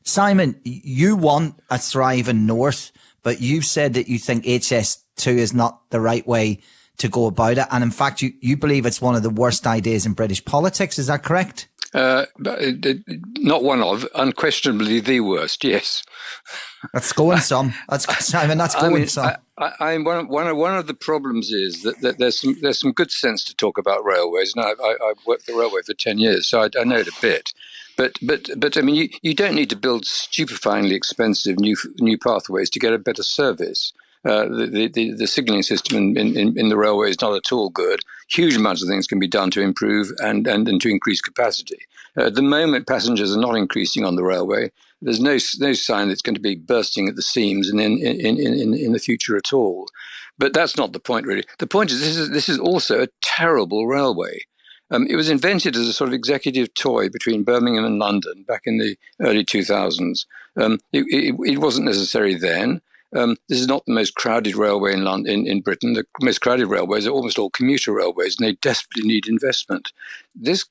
Simon, you want a thriving North, but you've said that you think HS2 is not the right way to go about it. And in fact, you believe it's one of the worst ideas in British politics. Is that correct? Not one of, unquestionably the worst, yes. That's going some. Simon, that's going some. One of the problems is that there's some good sense to talk about railways. Now, I've worked the railway for 10 years, so I know it a bit. But I mean, you don't need to build stupefyingly expensive new pathways to get a better service. The signalling system in the railway is not at all good. Huge amounts of things can be done to improve and to increase capacity. At the moment, passengers are not increasing on the railway. There's no sign that it's going to be bursting at the seams in the future at all. But that's not the point, really. The point is this is also a terrible railway. It was invented as a sort of executive toy between Birmingham and London back in the early 2000s. It wasn't necessary then. This is not the most crowded railway in Britain. The most crowded railways are almost all commuter railways, and they desperately need investment. This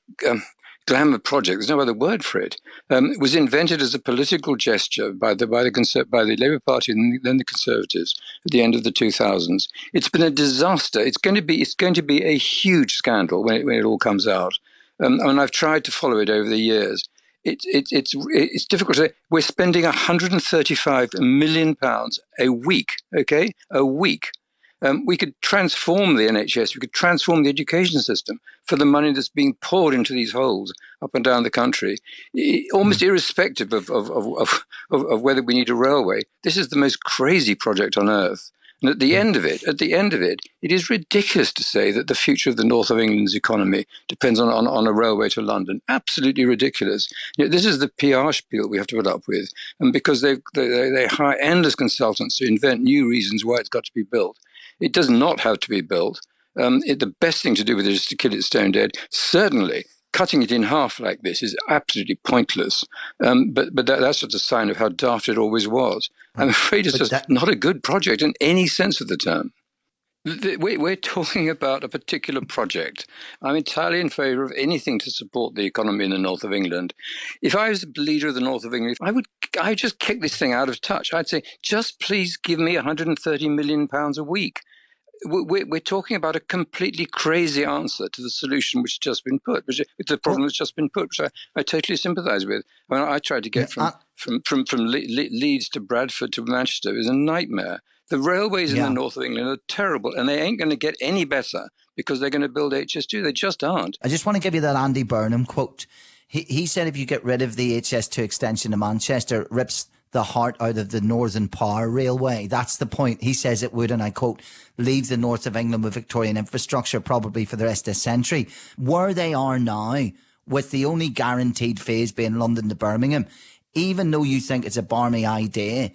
glamour project, there's no other word for it, was invented as a political gesture by the Labour Party and then the Conservatives at the end of the 2000s. It's been a disaster. It's going to be a huge scandal when it all comes out. And I've tried to follow it over the years. It's difficult to say. We're spending £135 million a week, okay? A week. We could transform the NHS, we could transform the education system for the money that's being poured into these holes up and down the country, almost irrespective of whether we need a railway. This is the most crazy project on earth. And at the end of it, it is ridiculous to say that the future of the north of England's economy depends on a railway to London. Absolutely ridiculous. This is the PR spiel we have to put up with. And because they hire endless consultants to invent new reasons why it's got to be built. It does not have to be built. The best thing to do with it is to kill it stone dead. Certainly, cutting it in half like this is absolutely pointless. But that's just a sign of how daft it always was. I'm afraid it's just not a good project in any sense of the term. We're talking about a particular project. I'm entirely in favour of anything to support the economy in the north of England. If I was the leader of the north of England, I'd just kick this thing out of touch. I'd say, just please give me £130 million a week. We're talking about a completely crazy answer to the solution which has just been put, which the problem that's just been put, which I totally sympathise with. I mean, I tried to get from Leeds to Bradford to Manchester. It was a nightmare. The railways in the north of England are terrible, and they ain't going to get any better because they're going to build HS2. They just aren't. I just want to give you that Andy Burnham quote. He said if you get rid of the HS2 extension to Manchester, it rips the heart out of the Northern Power Railway. That's the point. He says it would, and I quote, leave the north of England with Victorian infrastructure probably for the rest of the century. Where they are now, with the only guaranteed phase being London to Birmingham, even though you think it's a barmy idea,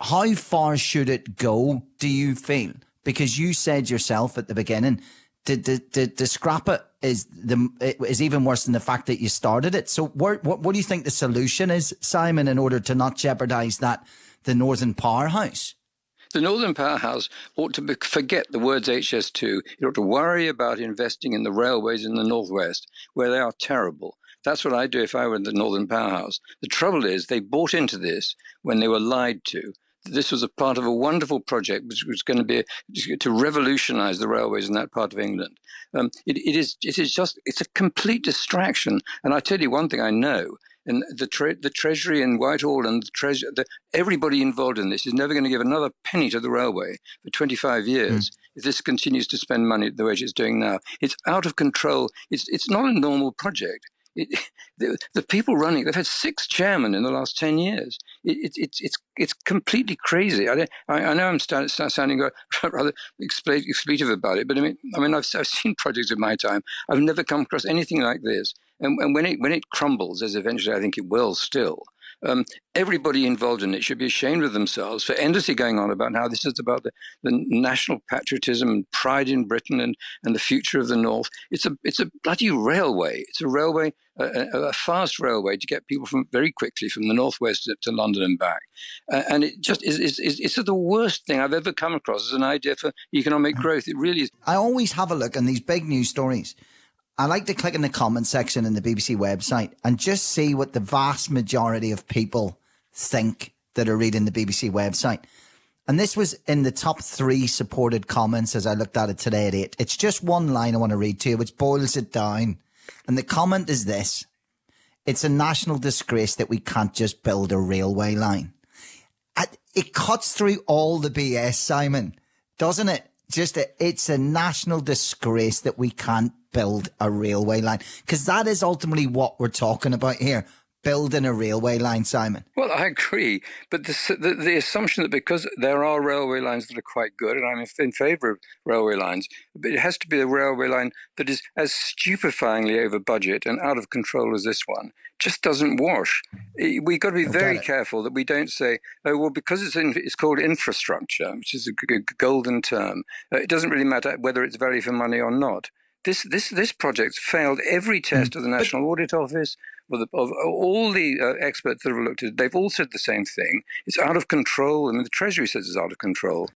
how far should it go, do you feel? Because you said yourself at the beginning, to scrap it is even worse than the fact that you started it. So what do you think the solution is, Simon, in order to not jeopardise the Northern Powerhouse? The Northern Powerhouse ought to forget the words HS2. It ought to worry about investing in the railways in the northwest, where they are terrible. That's what I'd do if I were the Northern Powerhouse. The trouble is they bought into this when they were lied to. This was a part of a wonderful project which was going to be to revolutionise the railways in that part of England. It's a complete distraction. And I tell you one thing I know, and the Treasury in Whitehall and everybody involved in this is never going to give another penny to the railway for 25 years if this continues to spend money the way it's doing now. It's out of control. It's not a normal project. The people running, they've had 6 chairmen in the last 10 years. It's completely crazy. I know I'm sounding rather expletive about it, but I mean I've seen projects in my time. I've never come across anything like this. And when it crumbles, as eventually I think it will still, everybody involved in it should be ashamed of themselves for endlessly going on about how this is about the national patriotism and pride in Britain and the future of the North. It's a bloody railway. It's a railway, a fast railway to get people very quickly from the northwest to London and back. And it just it's the worst thing I've ever come across as an idea for economic growth. It really is. I always have a look on these big news stories. I like to click in the comment section in the BBC website and just see what the vast majority of people think that are reading the BBC website. And this was in the top 3 supported comments as I looked at it today at 8. It's just one line I want to read to you, which boils it down. And the comment is this: it's a national disgrace that we can't just build a railway line. It cuts through all the BS, Simon, doesn't it? It's a national disgrace that we can't build a railway line, because that is ultimately what we're talking about here. Building a railway line, Simon. Well, I agree. But the assumption that because there are railway lines that are quite good, and I'm in favour of railway lines, but it has to be a railway line that is as stupefyingly over budget and out of control as this one, just doesn't wash. We've got to be very careful that we don't say, oh, well, because it's called infrastructure, which is a golden term, it doesn't really matter whether it's value for money or not. This project failed every test of the National Audit Office, of all the experts that have looked at it. They've all said the same thing. It's out of control. I mean, the Treasury says it's out of control.